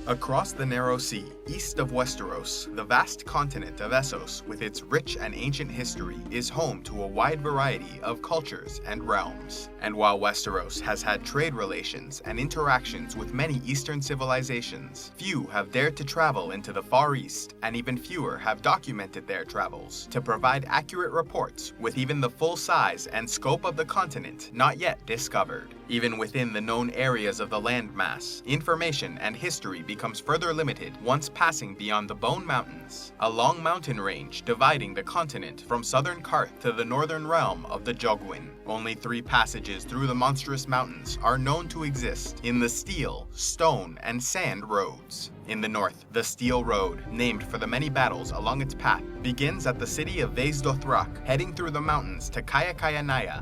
Across the narrow sea, east of Westeros, the vast continent of Essos, with its rich and ancient history, is home to a wide variety of cultures and realms. And while Westeros has had trade relations and interactions with many Eastern civilizations, few have dared to travel into the Far East, and even fewer have documented their travels to provide accurate reports, with even the full size and scope of the continent not yet discovered. Even within the known areas of the landmass, information and history becomes further limited once passing beyond the Bone Mountains, a long mountain range dividing the continent from southern Karth to the northern realm of the Jogwin. Only 3 passages through the monstrous mountains are known to exist in the steel, stone, and sand roads. In the north, the Steel Road, named for the many battles along its path, begins at the city of Vaes Dothrak, heading through the mountains to Kaya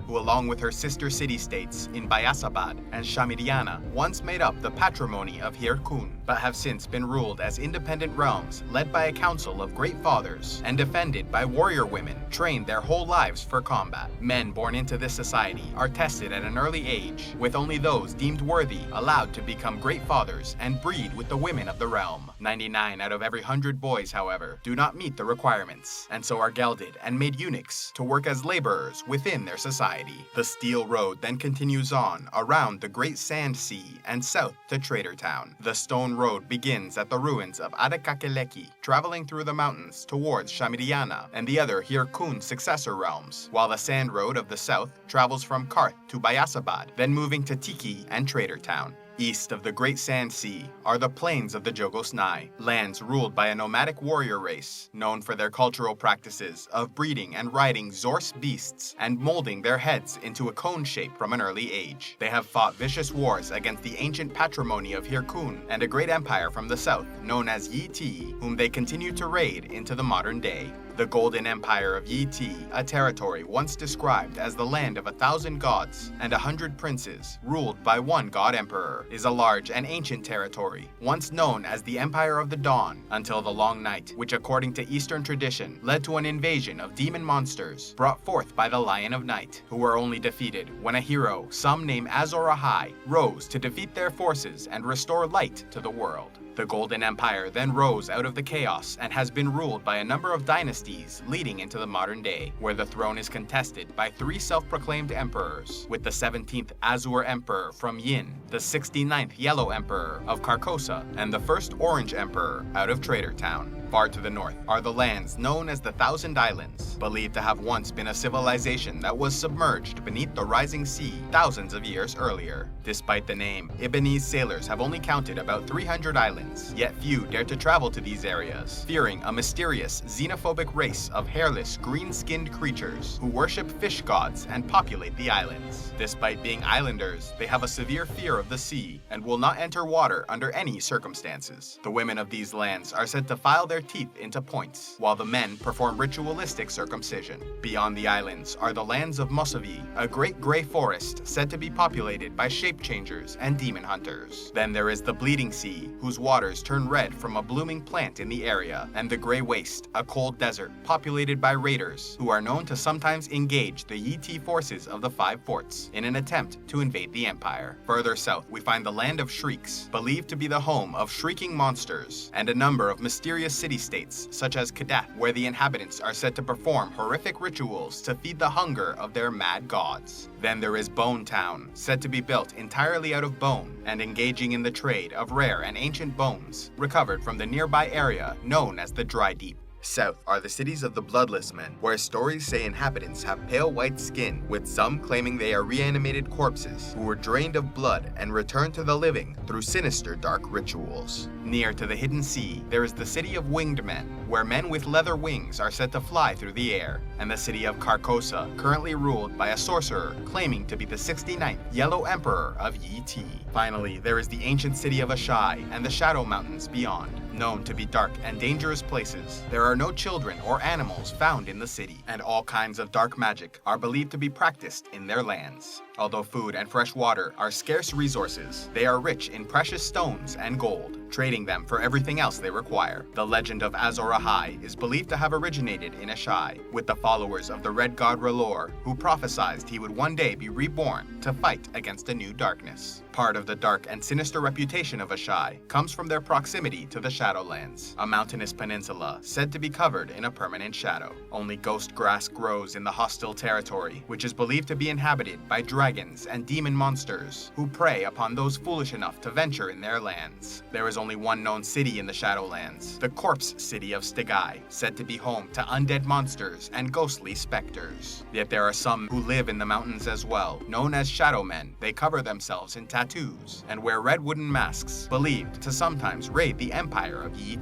who along with her sister city-states in Bayasabad and Shamiriana once made up the patrimony of Hirkun, but have since been ruled as independent realms led by a council of great fathers and defended by warrior women trained their whole lives for combat. Men born into this society are tested at an early age, with only those deemed worthy allowed to become great fathers and breed with the women of the realm. 99 out of every 100 boys, however, do not meet the requirements, and so are gelded and made eunuchs to work as laborers within their society. The Steel Road then continues on around the Great Sand Sea and south to Trader Town. The Stone Road begins at the ruins of Adakakeleki, traveling through the mountains towards Shamiriana and the other Hirkun successor realms, while the Sand Road of the south travels from Karth to Bayasabad, then moving to Tiki and Trader Town. East of the Great Sand Sea are the plains of the Jogosnai, lands ruled by a nomadic warrior race, known for their cultural practices of breeding and riding Zorse beasts and molding their heads into a cone shape from an early age. They have fought vicious wars against the ancient patrimony of Hirkun and a great empire from the south, known as Yi Ti, whom they continue to raid into the modern day. The Golden Empire of Yi Ti, a territory once described as the land of 1,000 gods and 100 princes, ruled by one god emperor, is a large and ancient territory, once known as the Empire of the Dawn, until the Long Night, which according to Eastern tradition led to an invasion of demon monsters brought forth by the Lion of Night, who were only defeated when a hero, some name Ahai, rose to defeat their forces and restore light to the world. The Golden Empire then rose out of the chaos and has been ruled by a number of dynasties leading into the modern day, where the throne is contested by 3 self-proclaimed emperors, with the 17th Azure Emperor from Yin, the 69th Yellow Emperor of Carcosa, and the 1st Orange Emperor out of Trader Town. Far to the north are the lands known as the Thousand Islands, believed to have once been a civilization that was submerged beneath the rising sea thousands of years earlier. Despite the name, Ibbenese sailors have only counted about 300 islands, yet few dare to travel to these areas, fearing a mysterious, xenophobic race of hairless, green-skinned creatures who worship fish gods and populate the islands. Despite being islanders, they have a severe fear of the sea and will not enter water under any circumstances. The women of these lands are said to file their teeth into points, while the men perform ritualistic circumcision. Beyond the islands are the lands of Mosavi, a great gray forest said to be populated by shape-changers and demon hunters. Then there is the Bleeding Sea, whose waters turn red from a blooming plant in the area, and the Grey Waste, a cold desert populated by raiders, who are known to sometimes engage the Yi Ti forces of the 5 forts in an attempt to invade the empire. Further south, we find the Land of Shrieks, believed to be the home of shrieking monsters, and a number of mysterious city-states, such as Kadath, where the inhabitants are said to perform horrific rituals to feed the hunger of their mad gods. Then there is Bone Town, said to be built entirely out of bone and engaging in the trade of rare and ancient bones, recovered from the nearby area known as the Dry Deep. South are the cities of the Bloodless Men, where stories say inhabitants have pale white skin, with some claiming they are reanimated corpses who were drained of blood and returned to the living through sinister dark rituals. Near to the Hidden Sea, there is the city of Winged Men, where men with leather wings are said to fly through the air, and the city of Carcosa, currently ruled by a sorcerer claiming to be the 69th Yellow Emperor of Yi Ti. Finally, there is the ancient city of Asshai and the Shadow Mountains beyond, known to be dark and dangerous places. There are no children or animals found in the city, and all kinds of dark magic are believed to be practiced in their lands. Although food and fresh water are scarce resources, they are rich in precious stones and gold, trading them for everything else they require. The legend of Ahai is believed to have originated in Asshai, with the followers of the Red God R'hllor, who prophesied he would one day be reborn to fight against a new darkness. Part of the dark and sinister reputation of Asshai comes from their proximity to the Shadowlands, a mountainous peninsula said to be covered in a permanent shadow. Only ghost grass grows in the hostile territory, which is believed to be inhabited by dragons and demon monsters who prey upon those foolish enough to venture in their lands. There is only one known city in the Shadowlands, the corpse city of Stigai, said to be home to undead monsters and ghostly specters. Yet there are some who live in the mountains as well. Known as shadow men, they cover themselves in tattoos and wear red wooden masks, believed to sometimes raid the empire of Yi.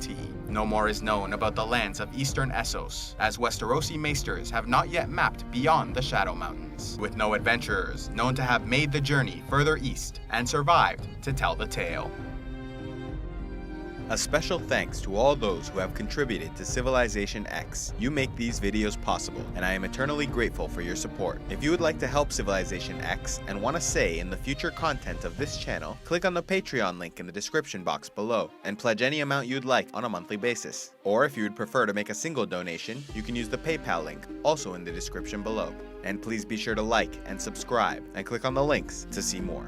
No more is known about the lands of Eastern Essos, as Westerosi maesters have not yet mapped beyond the Shadow Mountains, with no adventurers known to have made the journey further east and survived to tell the tale. A special thanks to all those who have contributed to CivilizationEx. You make these videos possible, and I am eternally grateful for your support. If you would like to help CivilizationEx and want a say in the future content of this channel, click on the Patreon link in the description box below and pledge any amount you'd like on a monthly basis. Or if you would prefer to make a single donation, you can use the PayPal link, also in the description below. And please be sure to like and subscribe and click on the links to see more.